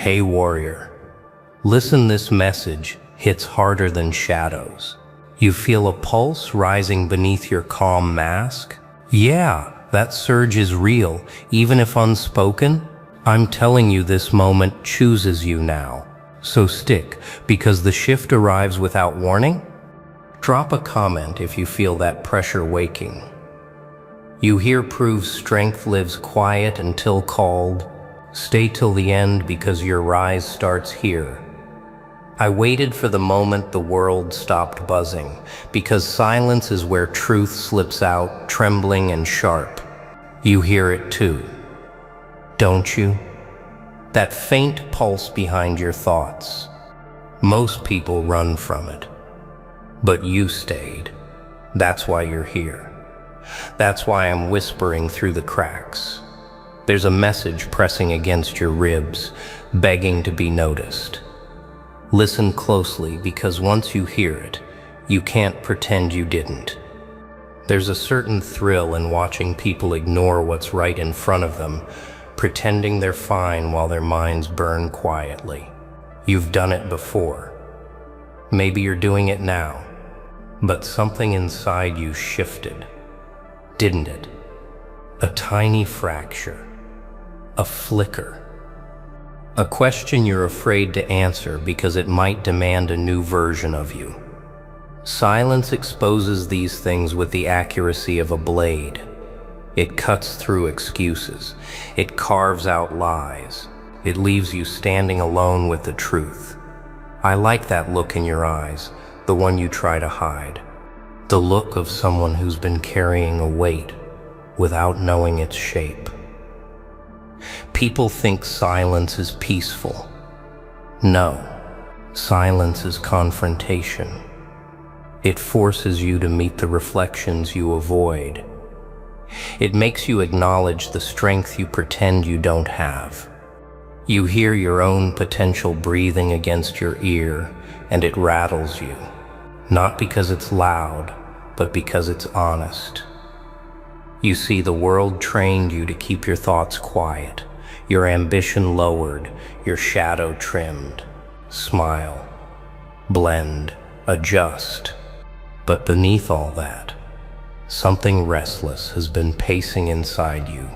Hey warrior, listen, this message hits harder than shadows. You feel a pulse rising beneath your calm mask? Yeah, that surge is real, even if unspoken. I'm telling you, this moment chooses you now. So stick, because the shift arrives without warning. Drop a comment if you feel that pressure waking. You here prove strength lives quiet until called. Stay till the end, because your rise starts here. I waited for the moment the world stopped buzzing, because silence is where truth slips out, trembling and sharp. You hear it too, don't you? That faint pulse behind your thoughts. Most people run from it, but you stayed. That's why you're here. That's why I'm whispering through the cracks. There's a message pressing against your ribs, begging to be noticed. Listen closely, because once you hear it, you can't pretend you didn't. There's a certain thrill in watching people ignore what's right in front of them, pretending they're fine while their minds burn quietly. You've done it before. Maybe you're doing it now, but something inside you shifted, didn't it? A tiny fracture. A flicker. A question you're afraid to answer because it might demand a new version of you. Silence exposes these things with the accuracy of a blade. It cuts through excuses. It carves out lies. It leaves you standing alone with the truth. I like that look in your eyes, the one you try to hide. The look of someone who's been carrying a weight without knowing its shape. People think silence is peaceful. No, silence is confrontation. It forces you to meet the reflections you avoid. It makes you acknowledge the strength you pretend you don't have. You hear your own potential breathing against your ear, and it rattles you. Not because it's loud, but because it's honest. You see, the world trained you to keep your thoughts quiet, your ambition lowered, your shadow trimmed. Smile, blend, adjust. But beneath all that, something restless has been pacing inside you,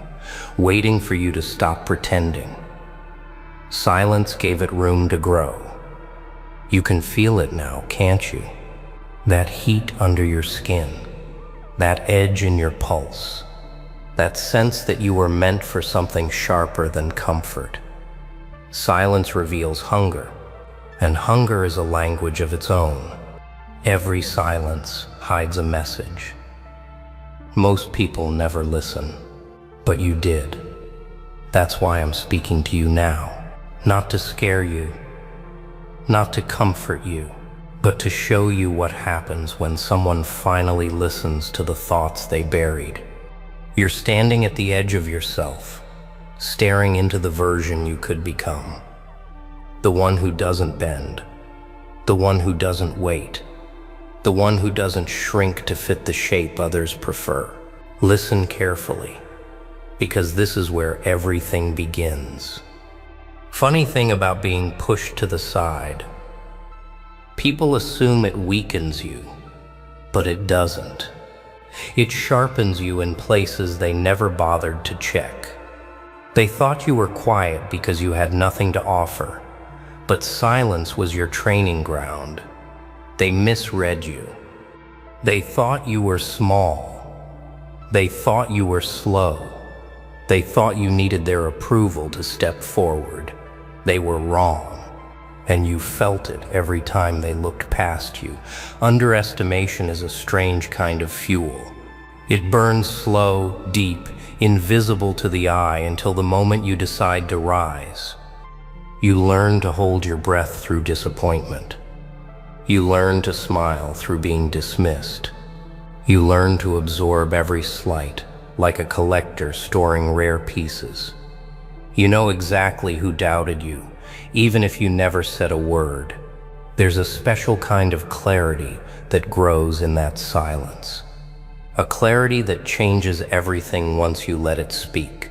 waiting for you to stop pretending. Silence gave it room to grow. You can feel it now, can't you? That heat under your skin. That edge in your pulse, that sense that you were meant for something sharper than comfort. Silence reveals hunger, and hunger is a language of its own. Every silence hides a message. Most people never listen, but you did. That's why I'm speaking to you now, not to scare you, not to comfort you, but to show you what happens when someone finally listens to the thoughts they buried. You're standing at the edge of yourself, staring into the version you could become. The one who doesn't bend, the one who doesn't wait, the one who doesn't shrink to fit the shape others prefer. Listen carefully, because this is where everything begins. Funny thing about being pushed to the side, people assume it weakens you, but it doesn't. It sharpens you in places they never bothered to check. They thought you were quiet because you had nothing to offer, but silence was your training ground. They misread you. They thought you were small. They thought you were slow. They thought you needed their approval to step forward. They were wrong. And you felt it every time they looked past you. Underestimation is a strange kind of fuel. It burns slow, deep, invisible to the eye until the moment you decide to rise. You learn to hold your breath through disappointment. You learn to smile through being dismissed. You learn to absorb every slight, like a collector storing rare pieces. You know exactly who doubted you, even if you never said a word. There's a special kind of clarity that grows in that silence. A clarity that changes everything once you let it speak.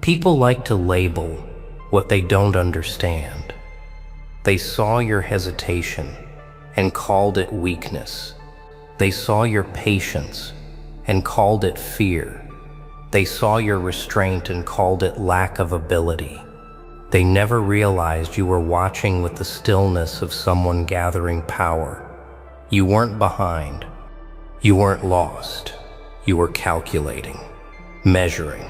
People like to label, what they don't understand. They saw your hesitation and called it weakness. They saw your patience and called it fear. They saw your restraint and called it lack of ability. They never realized you were watching with the stillness of someone gathering power. You weren't behind. You weren't lost. You were calculating, measuring,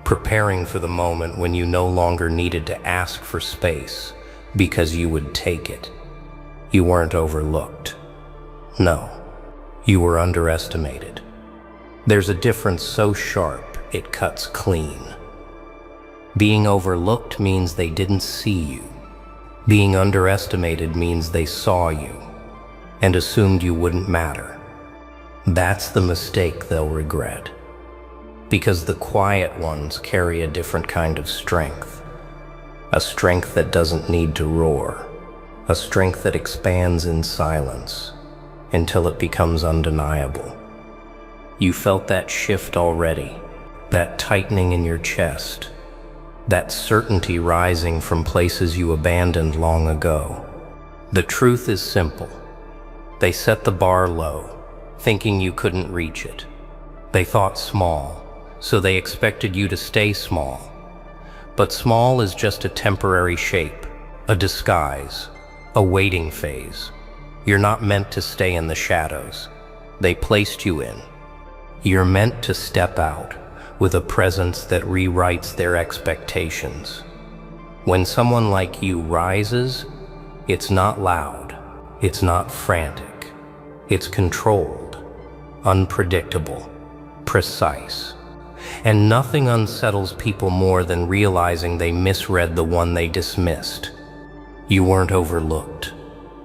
preparing for the moment when you no longer needed to ask for space because you would take it. You weren't overlooked. No, you were underestimated. There's a difference so sharp it cuts clean. Being overlooked means they didn't see you. Being underestimated means they saw you and assumed you wouldn't matter. That's the mistake they'll regret. Because the quiet ones carry a different kind of strength. A strength that doesn't need to roar. A strength that expands in silence until it becomes undeniable. You felt that shift already, that tightening in your chest, that certainty rising from places you abandoned long ago. The truth is simple. They set the bar low, thinking you couldn't reach it. They thought small, so they expected you to stay small. But small is just a temporary shape, a disguise, a waiting phase. You're not meant to stay in the shadows. They placed you in. You're meant to step out with a presence that rewrites their expectations. When someone like you rises, it's not loud, it's not frantic, it's controlled, unpredictable, precise. And nothing unsettles people more than realizing they misread the one they dismissed. You weren't overlooked.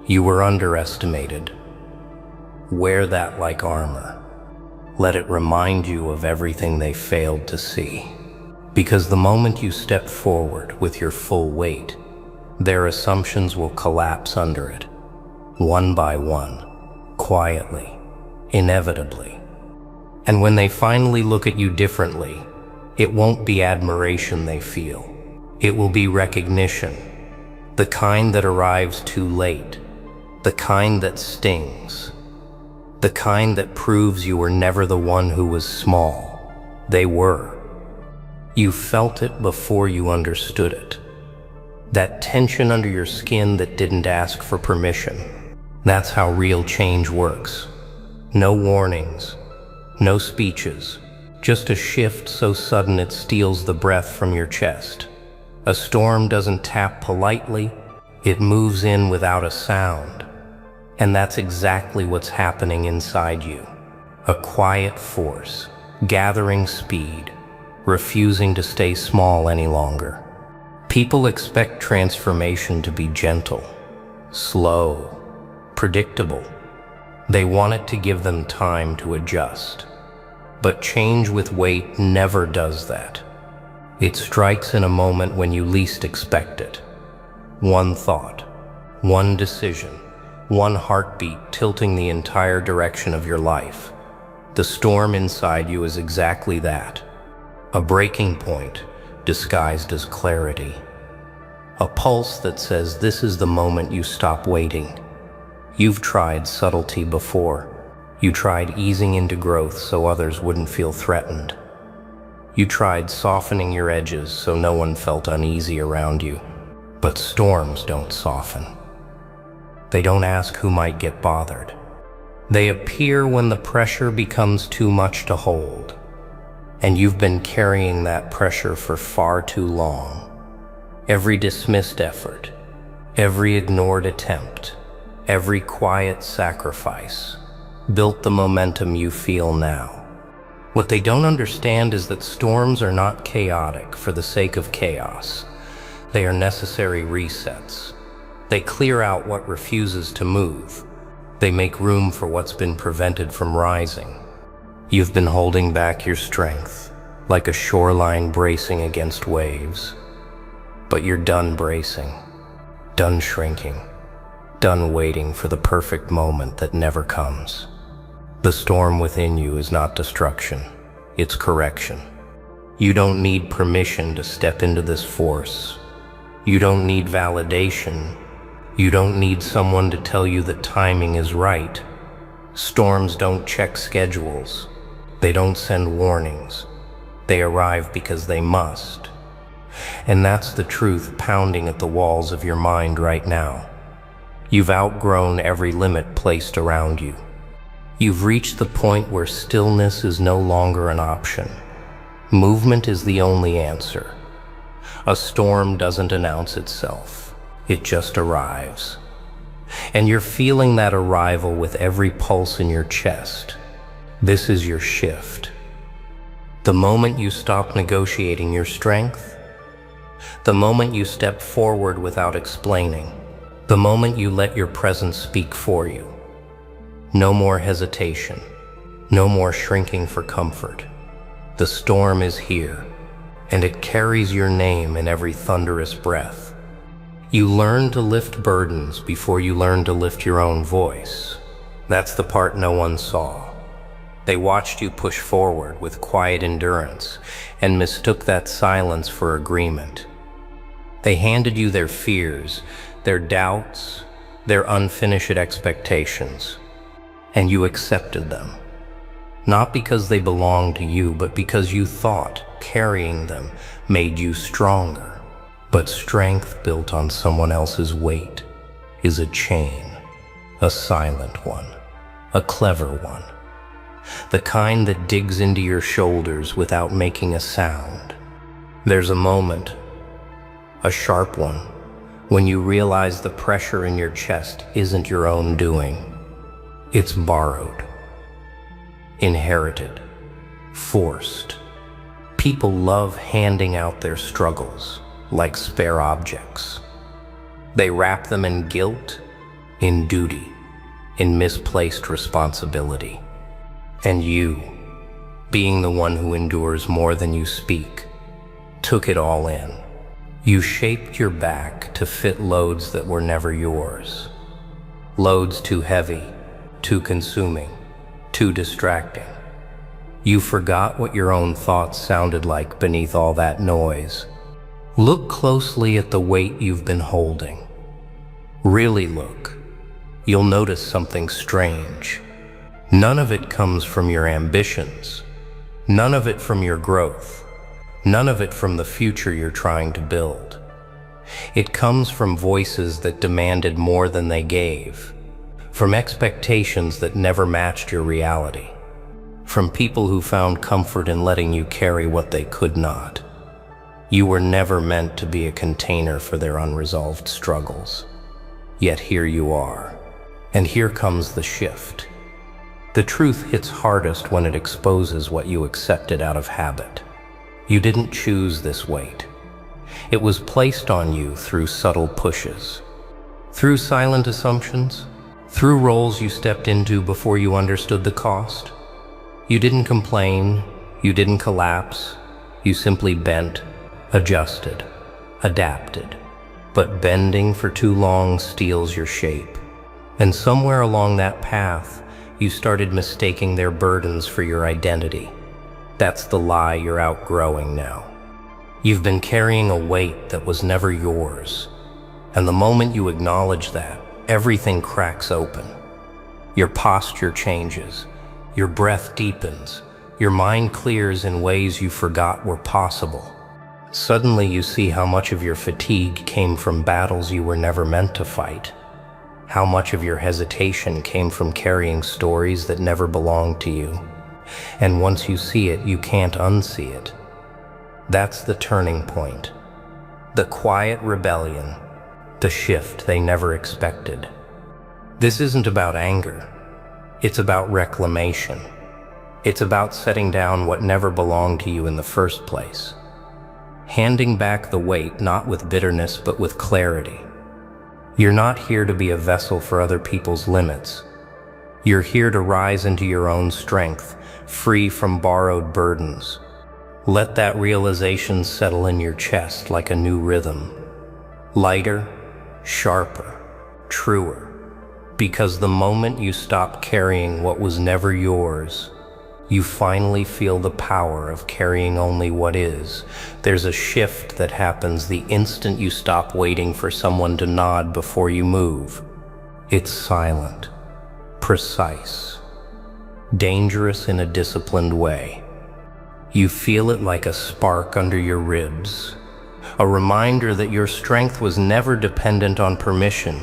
You were underestimated. Wear that like armor. Let it remind you of everything they failed to see. Because the moment you step forward with your full weight, their assumptions will collapse under it, one by one, quietly, inevitably. And when they finally look at you differently, it won't be admiration they feel. It will be recognition, the kind that arrives too late, the kind that stings, the kind that proves you were never the one who was small. They were. You felt it before you understood it. That tension under your skin that didn't ask for permission. That's how real change works. No warnings, no speeches, just a shift so sudden it steals the breath from your chest. A storm doesn't tap politely, it moves in without a sound. And that's exactly what's happening inside you. A quiet force, gathering speed, refusing to stay small any longer. People expect transformation to be gentle, slow, predictable. They want it to give them time to adjust. But change with weight never does that. It strikes in a moment when you least expect it. One thought, one decision, one heartbeat tilting the entire direction of your life. The storm inside you is exactly that. A breaking point disguised as clarity. A pulse that says this is the moment you stop waiting. You've tried subtlety before. You tried easing into growth so others wouldn't feel threatened. You tried softening your edges so no one felt uneasy around you. But storms don't soften. They don't ask who might get bothered. They appear when the pressure becomes too much to hold. And you've been carrying that pressure for far too long. Every dismissed effort, every ignored attempt, every quiet sacrifice built the momentum you feel now. What they don't understand is that storms are not chaotic for the sake of chaos. They are necessary resets. They clear out what refuses to move. They make room for what's been prevented from rising. You've been holding back your strength, like a shoreline bracing against waves. But you're done bracing, done shrinking, done waiting for the perfect moment that never comes. The storm within you is not destruction, it's correction. You don't need permission to step into this force. You don't need validation. You don't need someone to tell you that timing is right. Storms don't check schedules. They don't send warnings. They arrive because they must. And that's the truth pounding at the walls of your mind right now. You've outgrown every limit placed around you. You've reached the point where stillness is no longer an option. Movement is the only answer. A storm doesn't announce itself. It just arrives. And you're feeling that arrival with every pulse in your chest. This is your shift. The moment you stop negotiating your strength, the moment you step forward without explaining, the moment you let your presence speak for you. No more hesitation, no more shrinking for comfort. The storm is here, and it carries your name in every thunderous breath. You learn to lift burdens before you learn to lift your own voice. That's the part no one saw. They watched you push forward with quiet endurance and mistook that silence for agreement. They handed you their fears, their doubts, their unfinished expectations, and you accepted them. Not because they belonged to you, but because you thought carrying them made you stronger. But strength built on someone else's weight is a chain, a silent one, a clever one, the kind that digs into your shoulders without making a sound. There's a moment, a sharp one, when you realize the pressure in your chest isn't your own doing. It's borrowed, inherited, forced. People love handing out their struggles like spare objects. They wrap them in guilt, in duty, in misplaced responsibility. And you, being the one who endures more than you speak, took it all in. You shaped your back to fit loads that were never yours. Loads too heavy, too consuming, too distracting. You forgot what your own thoughts sounded like beneath all that noise. Look closely at the weight you've been holding. Really look. You'll notice something strange. None of it comes from your ambitions. None of it from your growth. None of it from the future you're trying to build. It comes from voices that demanded more than they gave, from expectations that never matched your reality, from people who found comfort in letting you carry what they could not. You were never meant to be a container for their unresolved struggles. Yet here you are. And here comes the shift. The truth hits hardest when it exposes what you accepted out of habit. You didn't choose this weight. It was placed on you through subtle pushes, through silent assumptions, through roles you stepped into before you understood the cost. You didn't complain, you didn't collapse, you simply bent, adjusted, adapted. But bending for too long steals your shape. And somewhere along that path, you started mistaking their burdens for your identity. That's the lie you're outgrowing now. You've been carrying a weight that was never yours. And the moment you acknowledge that, everything cracks open. Your posture changes, your breath deepens, your mind clears in ways you forgot were possible. Suddenly you see how much of your fatigue came from battles you were never meant to fight. How much of your hesitation came from carrying stories that never belonged to you. And once you see it, you can't unsee it. That's the turning point. The quiet rebellion. The shift they never expected. This isn't about anger. It's about reclamation. It's about setting down what never belonged to you in the first place. Handing back the weight not with bitterness but with clarity. You're not here to be a vessel for other people's limits. You're here to rise into your own strength, free from borrowed burdens. Let that realization settle in your chest like a new rhythm. Lighter, sharper, truer. Because the moment you stop carrying what was never yours, You finally feel the power of carrying only what is. There's a shift that happens the instant you stop waiting for someone to nod before you move. It's silent, precise, dangerous in a disciplined way. You feel it like a spark under your ribs, a reminder that your strength was never dependent on permission.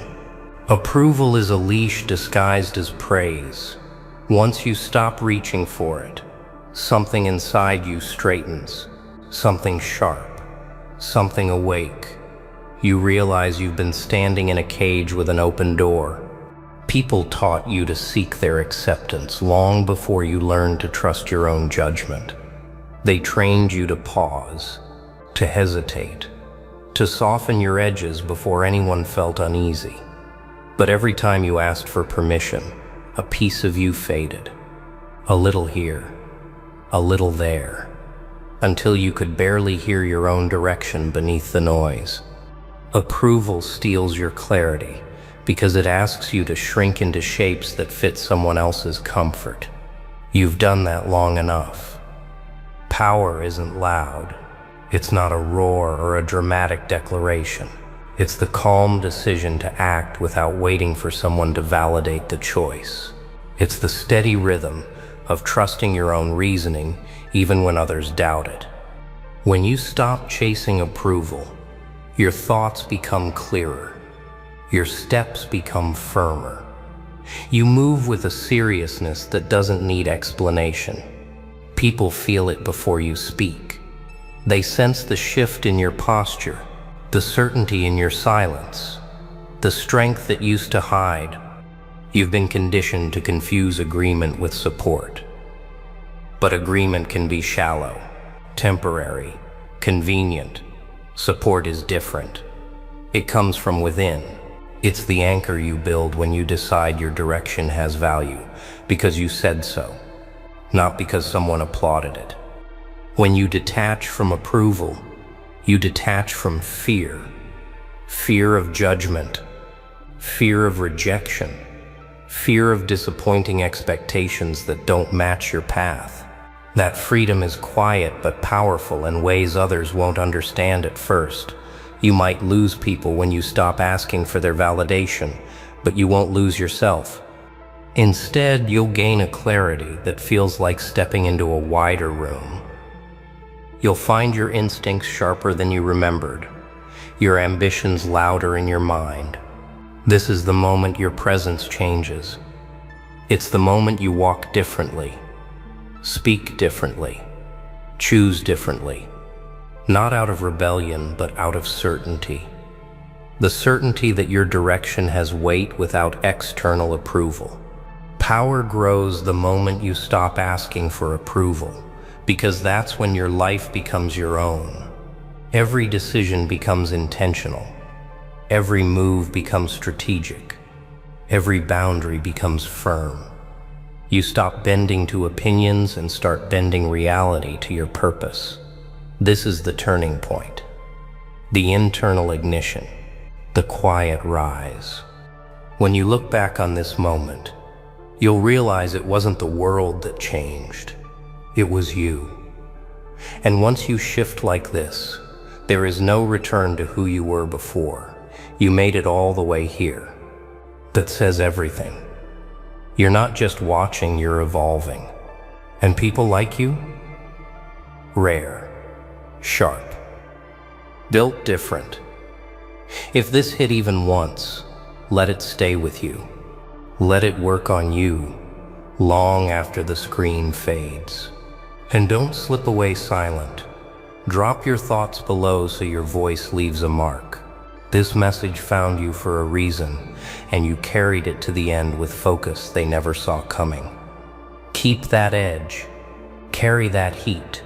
Approval is a leash disguised as praise. Once you stop reaching for it, something inside you straightens, something sharp, something awake. You realize you've been standing in a cage with an open door. People taught you to seek their acceptance long before you learned to trust your own judgment. They trained you to pause, to hesitate, to soften your edges before anyone felt uneasy. But every time you asked for permission, a piece of you faded. A little here, a little there, until you could barely hear your own direction beneath the noise. Approval steals your clarity because it asks you to shrink into shapes that fit someone else's comfort. You've done that long enough. Power isn't loud. It's not a roar or a dramatic declaration. It's the calm decision to act without waiting for someone to validate the choice. It's the steady rhythm of trusting your own reasoning even when others doubt it. When you stop chasing approval, your thoughts become clearer. Your steps become firmer. You move with a seriousness that doesn't need explanation. People feel it before you speak. They sense the shift in your posture, the certainty in your silence, the strength that used to hide. You've been conditioned to confuse agreement with support. But agreement can be shallow, temporary, convenient. Support is different. It comes from within. It's the anchor you build when you decide your direction has value, because you said so, not because someone applauded it. When you detach from approval, you detach from fear. Fear of judgment, fear of rejection, fear of disappointing expectations that don't match your path. That freedom is quiet but powerful in ways others won't understand at first. You might lose people when you stop asking for their validation, but you won't lose yourself. Instead, you'll gain a clarity that feels like stepping into a wider room. You'll find your instincts sharper than you remembered, your ambitions louder in your mind. This is the moment your presence changes. It's the moment you walk differently, speak differently, choose differently. Not out of rebellion, but out of certainty. The certainty that your direction has weight without external approval. Power grows the moment you stop asking for approval, because that's when your life becomes your own. Every decision becomes intentional. Every move becomes strategic. Every boundary becomes firm. You stop bending to opinions and start bending reality to your purpose. This is the turning point, the internal ignition, the quiet rise. When you look back on this moment, you'll realize it wasn't the world that changed, it was you. And once you shift like this, there is no return to who you were before. You made it all the way here. That says everything. You're not just watching, you're evolving. And people like you? Rare. Sharp, built different. If this hit even once, let it stay with you. Let it work on you long after the screen fades. And don't slip away silent. Drop your thoughts below so your voice leaves a mark. This message found you for a reason, and you carried it to the end with focus they never saw coming. Keep that edge. Carry that heat.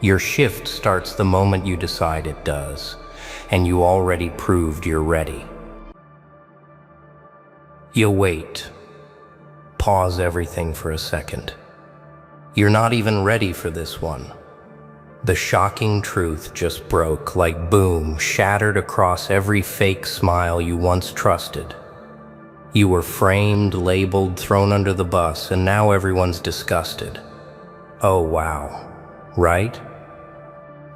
Your shift starts the moment you decide it does, and you already proved you're ready. You wait. Pause everything for a second. You're not even ready for this one. The shocking truth just broke like boom, shattered across every fake smile you once trusted. You were framed, labeled, thrown under the bus, and now everyone's disgusted. Oh wow, right?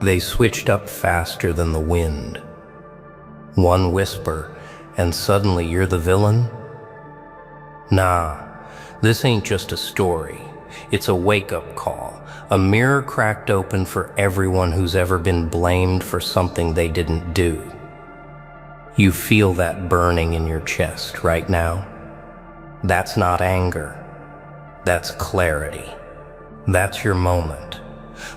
They switched up faster than the wind. One whisper, and suddenly you're the villain? Nah, this ain't just a story. It's a wake-up call, a mirror cracked open for everyone who's ever been blamed for something they didn't do. You feel that burning in your chest right now? That's not anger. That's clarity. That's your moment.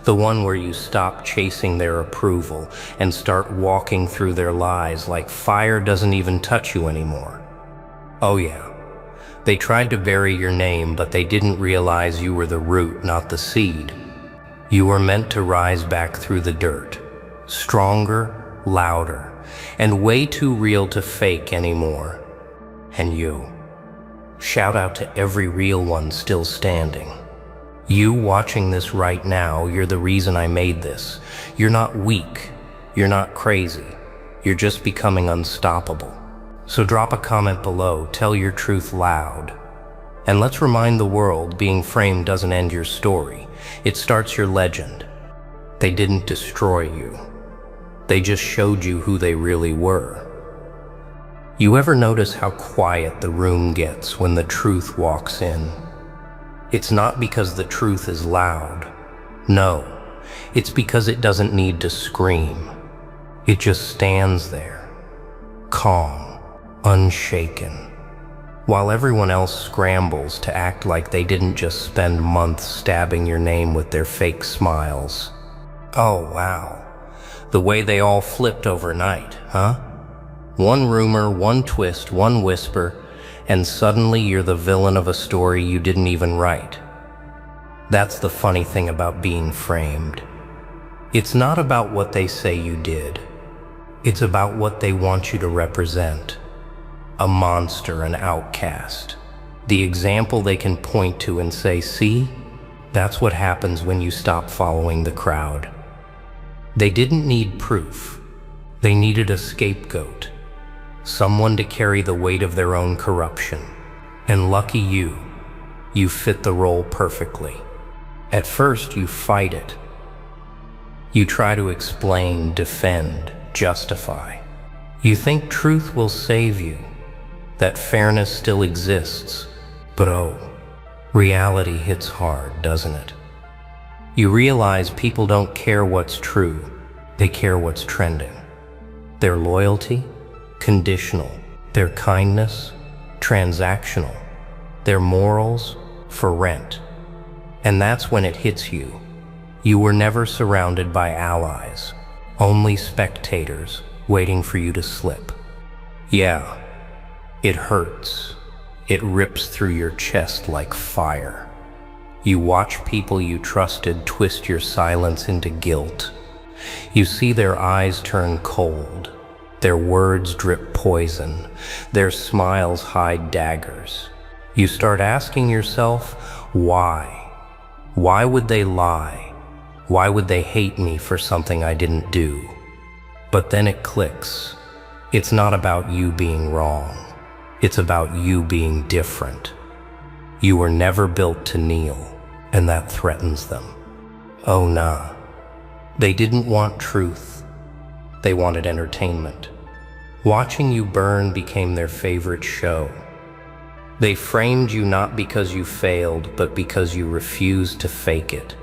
The one where you stop chasing their approval and start walking through their lies like fire doesn't even touch you anymore. Oh yeah. They tried to bury your name, but they didn't realize you were the root, not the seed. You were meant to rise back through the dirt, stronger, louder, and way too real to fake anymore. And you. Shout out to every real one still standing. You watching this right now, you're the reason I made this. You're not weak. You're not crazy. You're just becoming unstoppable. So drop a comment below, tell your truth loud. And let's remind the world being framed doesn't end your story. It starts your legend. They didn't destroy you. They just showed you who they really were. You ever notice how quiet the room gets when the truth walks in? It's not because the truth is loud. No, it's because it doesn't need to scream. It just stands there, calm, unshaken, while everyone else scrambles to act like they didn't just spend months stabbing your name with their fake smiles. Oh wow, the way they all flipped overnight, huh? One rumor, one twist, one whisper, and suddenly you're the villain of a story you didn't even write. That's the funny thing about being framed. It's not about what they say you did. It's about what they want you to represent. A monster, an outcast. The example they can point to and say, see? That's what happens when you stop following the crowd. They didn't need proof. They needed a scapegoat. Someone to carry the weight of their own corruption. And lucky you fit the role perfectly. At first, you fight it. You try to explain, defend, justify. You think truth will save you, that fairness still exists. But oh, reality hits hard, doesn't it? You realize people don't care what's true, they care what's trending. Their loyalty, conditional. Their kindness, transactional. Their morals, for rent. And that's when it hits you. You were never surrounded by allies, only spectators waiting for you to slip. Yeah, it hurts. It rips through your chest like fire. You watch people you trusted twist your silence into guilt. You see their eyes turn cold. Their words drip poison. Their smiles hide daggers. You start asking yourself, why? Why would they lie? Why would they hate me for something I didn't do? But then it clicks. It's not about you being wrong. It's about you being different. You were never built to kneel, and that threatens them. Oh nah. They didn't want truth. They wanted entertainment. Watching you burn became their favorite show. They framed you not because you failed, but because you refused to fake it.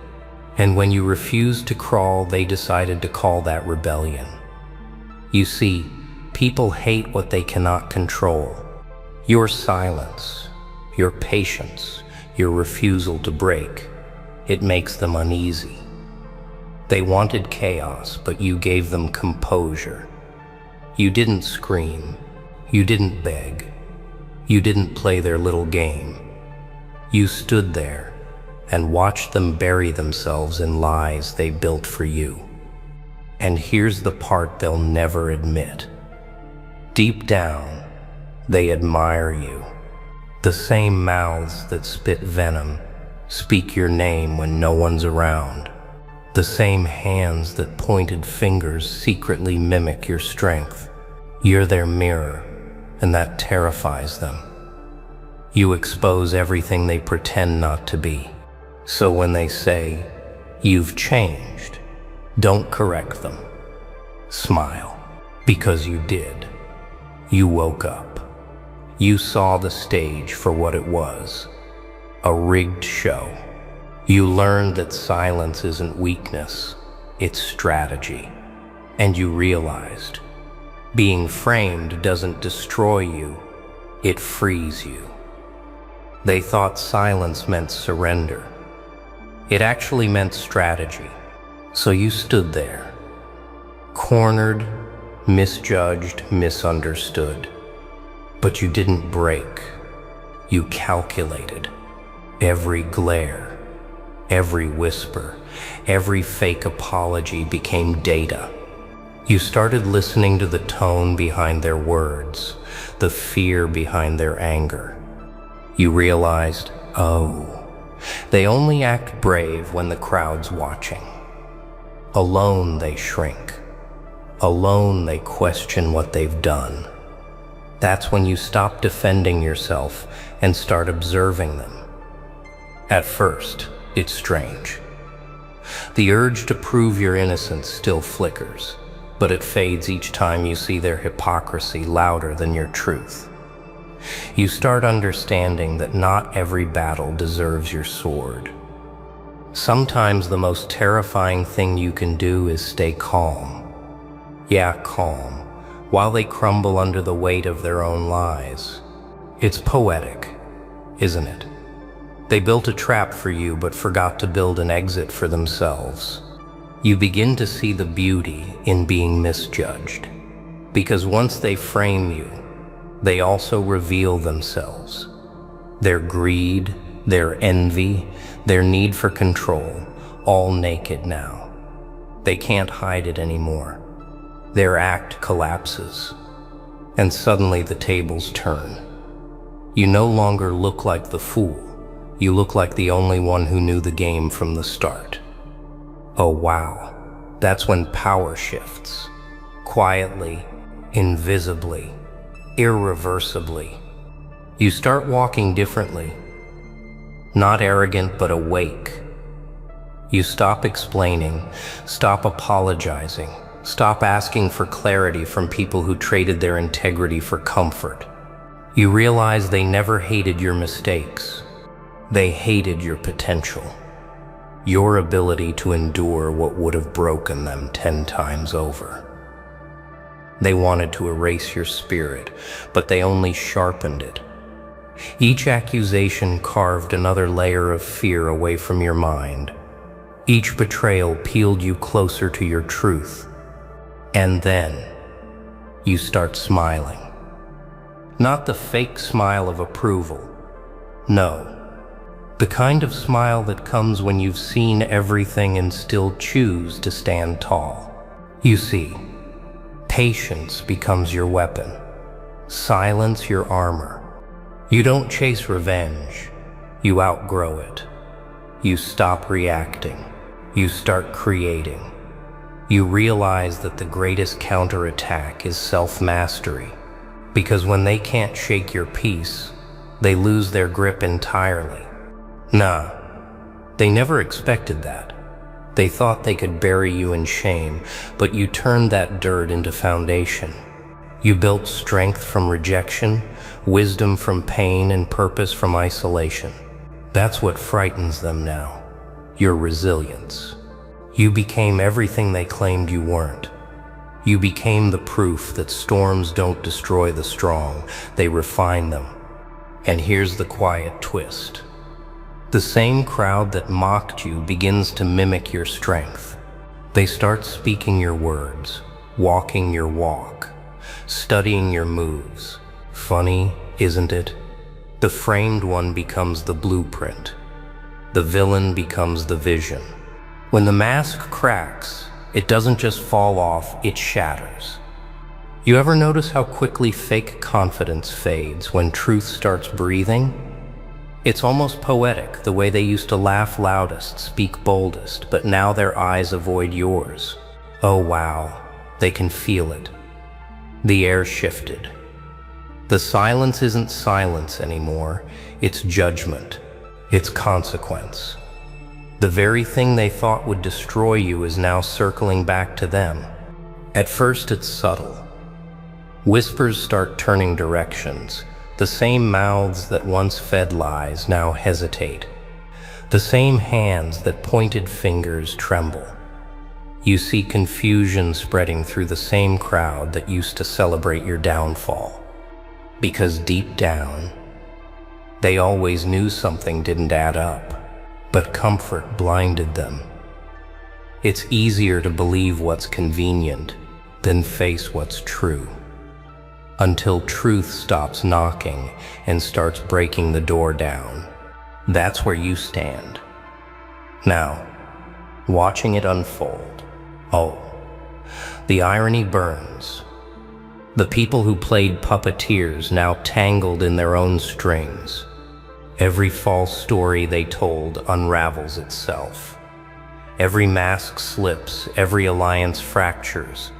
And when you refused to crawl, they decided to call that rebellion. You see, people hate what they cannot control. Your silence, your patience, your refusal to break, it makes them uneasy. They wanted chaos, but you gave them composure. You didn't scream. You didn't beg. You didn't play their little game. You stood there and watched them bury themselves in lies they built for you. And here's the part they'll never admit. Deep down, they admire you. The same mouths that spit venom speak your name when no one's around. The same hands that pointed fingers secretly mimic your strength. You're their mirror, and that terrifies them. You expose everything they pretend not to be. So when they say, "You've changed," don't correct them. Smile, because you did. You woke up. You saw the stage for what it was, a rigged show. You learned that silence isn't weakness, it's strategy. And you realized, being framed doesn't destroy you, it frees you. They thought silence meant surrender. It actually meant strategy. So you stood there, cornered, misjudged, misunderstood. But you didn't break. You calculated. Every glare, every whisper, every fake apology became data. You started listening to the tone behind their words, the fear behind their anger. You realized, oh, they only act brave when the crowd's watching. Alone they shrink. Alone they question what they've done. That's when you stop defending yourself and start observing them. At first, it's strange. The urge to prove your innocence still flickers, but it fades each time you see their hypocrisy louder than your truth. You start understanding that not every battle deserves your sword. Sometimes the most terrifying thing you can do is stay calm. Yeah, calm, while they crumble under the weight of their own lies. It's poetic, isn't it? They built a trap for you but forgot to build an exit for themselves. You begin to see the beauty in being misjudged, because once they frame you, they also reveal themselves. Their greed, their envy, their need for control, all naked now. They can't hide it anymore. Their act collapses, and suddenly the tables turn. You no longer look like the fool. You look like the only one who knew the game from the start. Oh wow, that's when power shifts. Quietly, invisibly, irreversibly. You start walking differently. Not arrogant, but awake. You stop explaining, stop apologizing, stop asking for clarity from people who traded their integrity for comfort. You realize they never hated your mistakes. They hated your potential. Your ability to endure what would have broken them 10 times over. They wanted to erase your spirit, but they only sharpened it. Each accusation carved another layer of fear away from your mind. Each betrayal peeled you closer to your truth. And then, you start smiling. Not the fake smile of approval. No. The kind of smile that comes when you've seen everything and still choose to stand tall. You see, patience becomes your weapon. Silence your armor. You don't chase revenge. You outgrow it. You stop reacting. You start creating. You realize that the greatest counterattack is self-mastery. Because when they can't shake your peace, they lose their grip entirely. Nah, they never expected that. They thought they could bury you in shame, but you turned that dirt into foundation. You built strength from rejection, wisdom from pain, and purpose from isolation. That's what frightens them now, your resilience. You became everything they claimed you weren't. You became the proof that storms don't destroy the strong, they refine them. And here's the quiet twist. The same crowd that mocked you begins to mimic your strength. They start speaking your words, walking your walk, studying your moves. Funny, isn't it? The framed one becomes the blueprint. The villain becomes the vision. When the mask cracks, it doesn't just fall off, it shatters. You ever notice how quickly fake confidence fades when truth starts breathing? It's almost poetic, the way they used to laugh loudest, speak boldest, but now their eyes avoid yours. Oh wow, they can feel it. The air shifted. The silence isn't silence anymore, it's judgment, it's consequence. The very thing they thought would destroy you is now circling back to them. At first it's subtle. Whispers start turning directions. The same mouths that once fed lies now hesitate. The same hands that pointed fingers tremble. You see confusion spreading through the same crowd that used to celebrate your downfall. Because deep down, they always knew something didn't add up, but comfort blinded them. It's easier to believe what's convenient than face what's true. Until truth stops knocking and starts breaking the door down. That's where you stand. Now, watching it unfold. Oh, the irony burns. The people who played puppeteers now tangled in their own strings. Every false story they told unravels itself. Every mask slips, every alliance fractures.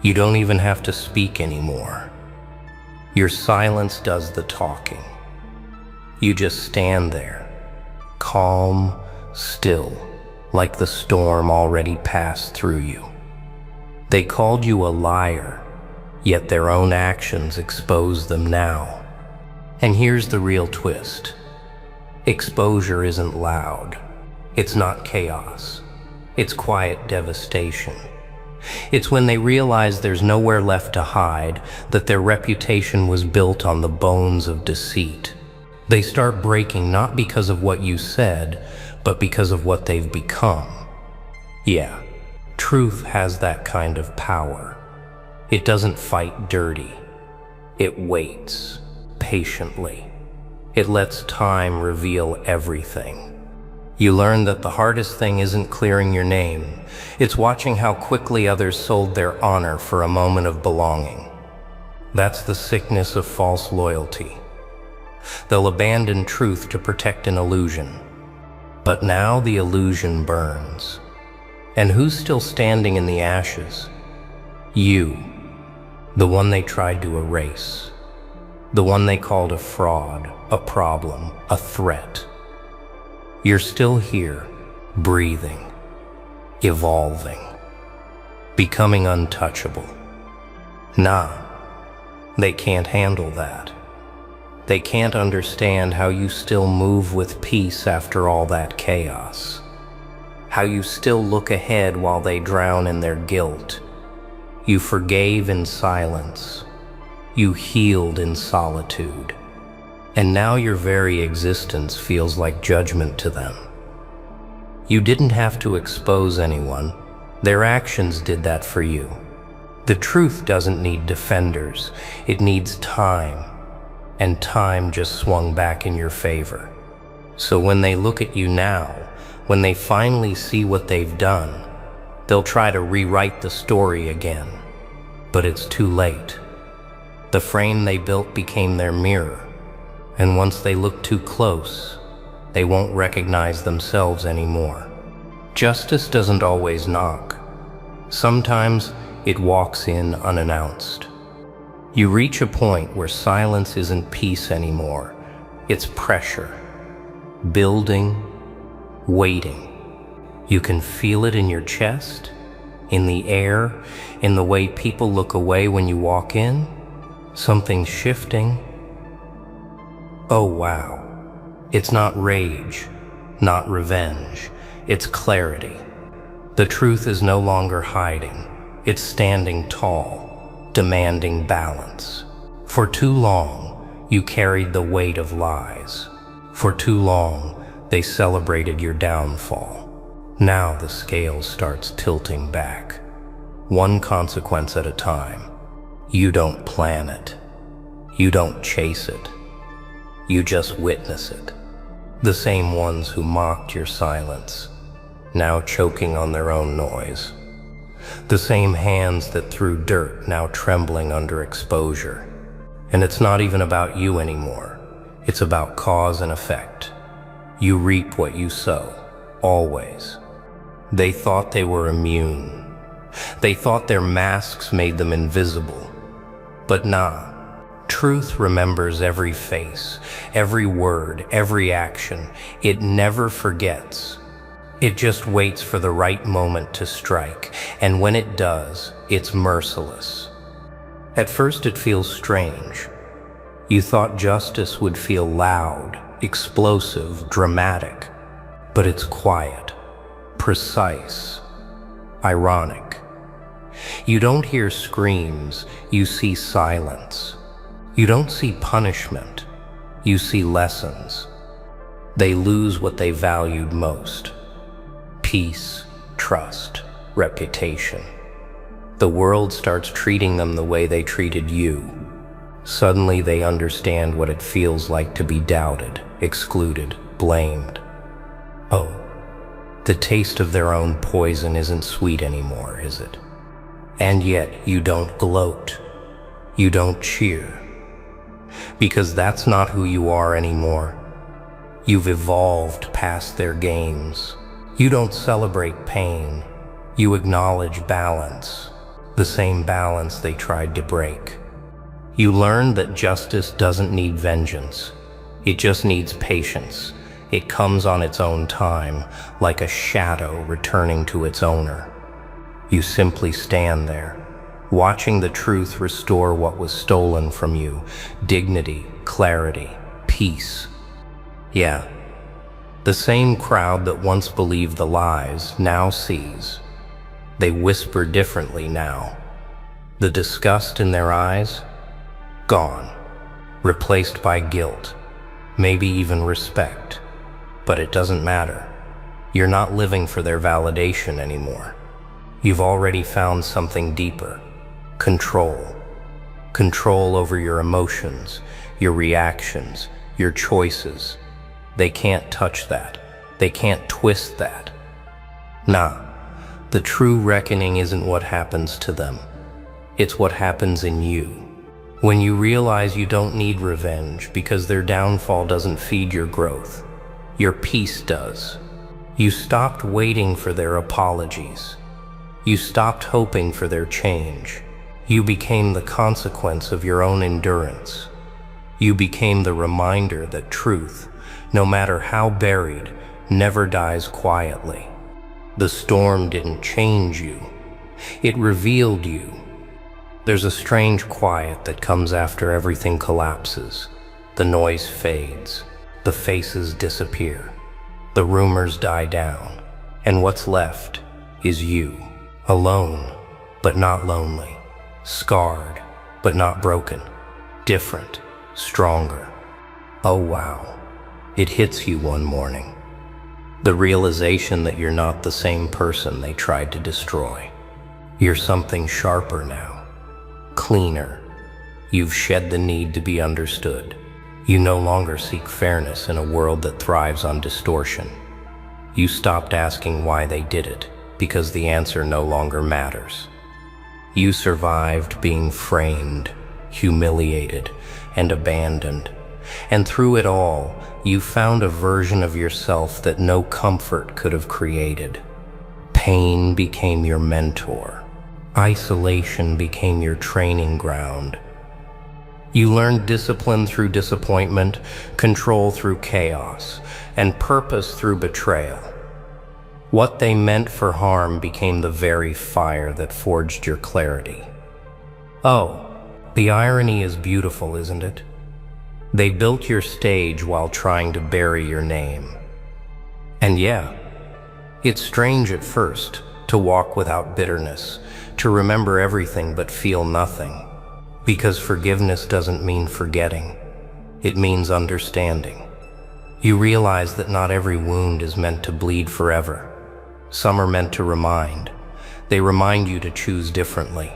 You don't even have to speak anymore. Your silence does the talking. You just stand there, calm, still, like the storm already passed through you. They called you a liar, yet their own actions expose them now. And here's the real twist. Exposure isn't loud. It's not chaos. It's quiet devastation. It's when they realize there's nowhere left to hide, that their reputation was built on the bones of deceit. They start breaking not because of what you said, but because of what they've become. Yeah, truth has that kind of power. It doesn't fight dirty. It waits patiently. It lets time reveal everything. You learn that the hardest thing isn't clearing your name. It's watching how quickly others sold their honor for a moment of belonging. That's the sickness of false loyalty. They'll abandon truth to protect an illusion. But now the illusion burns. And who's still standing in the ashes? You, the one they tried to erase. The one they called a fraud, a problem, a threat. You're still here, breathing, evolving, becoming untouchable. Nah, they can't handle that. They can't understand how you still move with peace after all that chaos. How you still look ahead while they drown in their guilt. You forgave in silence. You healed in solitude. And now your very existence feels like judgment to them. You didn't have to expose anyone. Their actions did that for you. The truth doesn't need defenders. It needs time. And time just swung back in your favor. So when they look at you now, when they finally see what they've done, they'll try to rewrite the story again. But it's too late. The frame they built became their mirror. And once they look too close, they won't recognize themselves anymore. Justice doesn't always knock. Sometimes it walks in unannounced. You reach a point where silence isn't peace anymore. It's pressure. Building, waiting. You can feel it in your chest, in the air, in the way people look away when you walk in. Something's shifting. Oh wow. It's not rage, not revenge. It's clarity. The truth is no longer hiding. It's standing tall, demanding balance. For too long, you carried the weight of lies. For too long, they celebrated your downfall. Now the scale starts tilting back, one consequence at a time. You don't plan it. You don't chase it. You just witness it. The same ones who mocked your silence, now choking on their own noise. The same hands that threw dirt, now trembling under exposure. And it's not even about you anymore. It's about cause and effect. You reap what you sow, always. They thought they were immune. They thought their masks made them invisible. But nah, truth remembers every face, every word, every action. It never forgets. It just waits for the right moment to strike, and when it does, it's merciless. At first it feels strange. You thought justice would feel loud, explosive, dramatic, but it's quiet, precise, ironic. You don't hear screams, you see silence. You don't see punishment, you see lessons. They lose what they valued most: peace, trust, reputation. The world starts treating them the way they treated you. Suddenly they understand what it feels like to be doubted, excluded, blamed. Oh, the taste of their own poison isn't sweet anymore, is it? And yet you don't gloat. You don't cheer. Because that's not who you are anymore. You've evolved past their games. You don't celebrate pain. You acknowledge balance, the same balance they tried to break. You learned that justice doesn't need vengeance. It just needs patience. It comes on its own time, like a shadow returning to its owner. You simply stand there, watching the truth restore what was stolen from you: dignity, clarity, peace. Yeah, the same crowd that once believed the lies now sees. They whisper differently now. The disgust in their eyes, gone, replaced by guilt, maybe even respect. But it doesn't matter. You're not living for their validation anymore. You've already found something deeper: control. Control over your emotions, your reactions, your choices. They can't touch that. They can't twist that. Nah, the true reckoning isn't what happens to them. It's what happens in you. When you realize you don't need revenge because their downfall doesn't feed your growth, your peace does. You stopped waiting for their apologies. You stopped hoping for their change. You became the consequence of your own endurance. You became the reminder that truth, no matter how buried, never dies quietly. The storm didn't change you. It revealed you. There's a strange quiet that comes after everything collapses. The noise fades. The faces disappear. The rumors die down. And what's left is you. Alone, but not lonely. Scarred, but not broken. Different, stronger. Oh wow, it hits you one morning. The realization that you're not the same person they tried to destroy. You're something sharper now, cleaner. You've shed the need to be understood. You no longer seek fairness in a world that thrives on distortion. You stopped asking why they did it, because the answer no longer matters. You survived being framed, humiliated, and abandoned. And through it all, you found a version of yourself that no comfort could have created. Pain became your mentor. Isolation became your training ground. You learned discipline through disappointment, control through chaos, and purpose through betrayal. What they meant for harm became the very fire that forged your clarity. Oh, the irony is beautiful, isn't it? They built your stage while trying to bury your name. And yeah, it's strange at first to walk without bitterness, to remember everything but feel nothing. Because forgiveness doesn't mean forgetting. It means understanding. You realize that not every wound is meant to bleed forever. Some are meant to remind. They remind you to choose differently,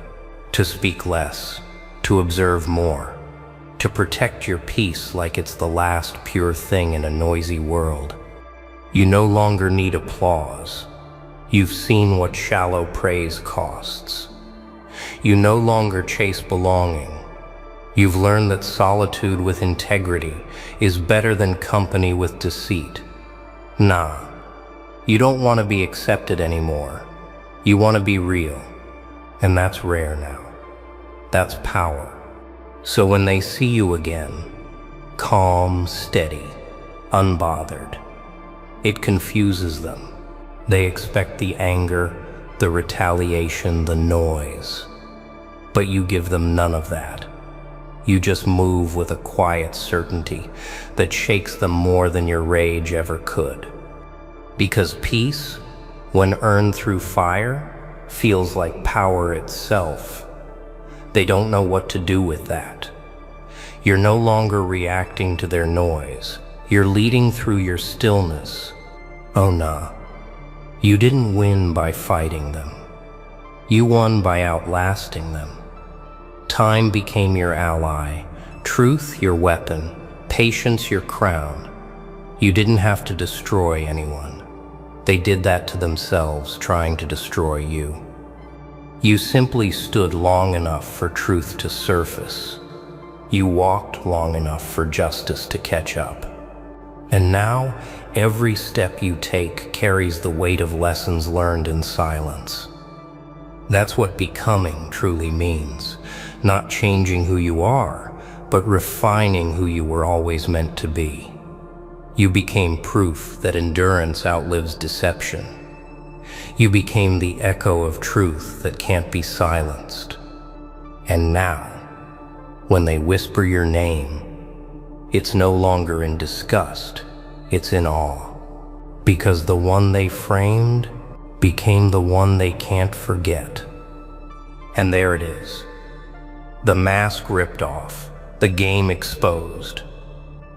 to speak less, to observe more, to protect your peace like it's the last pure thing in a noisy world. You no longer need applause. You've seen what shallow praise costs. You no longer chase belonging. You've learned that solitude with integrity is better than company with deceit. Nah. You don't want to be accepted anymore. You want to be real. And that's rare now. That's power. So when they see you again, calm, steady, unbothered, it confuses them. They expect the anger, the retaliation, the noise. But you give them none of that. You just move with a quiet certainty that shakes them more than your rage ever could. Because peace, when earned through fire, feels like power itself. They don't know what to do with that. You're no longer reacting to their noise. You're leading through your stillness. Oh nah. You didn't win by fighting them. You won by outlasting them. Time became your ally, truth your weapon, patience your crown. You didn't have to destroy anyone. They did that to themselves, trying to destroy you. You simply stood long enough for truth to surface. You walked long enough for justice to catch up. And now, every step you take carries the weight of lessons learned in silence. That's what becoming truly means. Not changing who you are, but refining who you were always meant to be. You became proof that endurance outlives deception. You became the echo of truth that can't be silenced. And now, when they whisper your name, it's no longer in disgust, it's in awe. Because the one they framed became the one they can't forget. And there it is. The mask ripped off, the game exposed.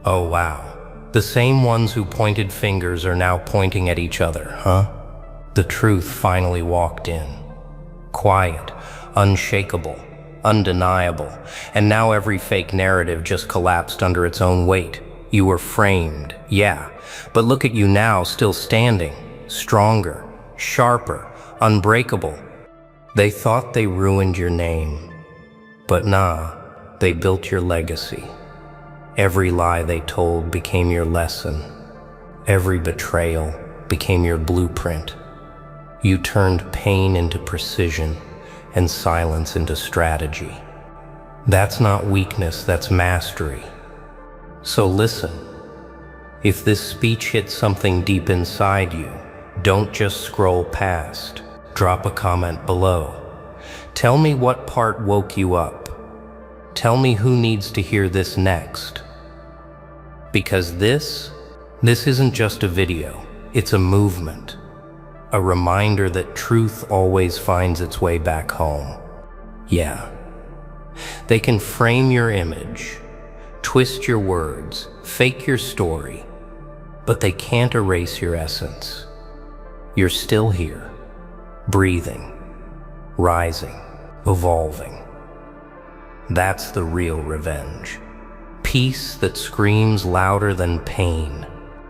Oh wow, the same ones who pointed fingers are now pointing at each other, huh? The truth finally walked in. Quiet, unshakable, undeniable, and now every fake narrative just collapsed under its own weight. You were framed, yeah, but look at you now, still standing, stronger, sharper, unbreakable. They thought they ruined your name, but nah, they built your legacy. Every lie they told became your lesson. Every betrayal became your blueprint. You turned pain into precision and silence into strategy. That's not weakness, that's mastery. So listen, if this speech hits something deep inside you, don't just scroll past. Drop a comment below. Tell me what part woke you up. Tell me who needs to hear this next. Because this isn't just a video, it's a movement. A reminder that truth always finds its way back home. Yeah. They can frame your image, twist your words, fake your story, but they can't erase your essence. You're still here, breathing, rising, evolving. That's the real revenge. Peace that screams louder than pain.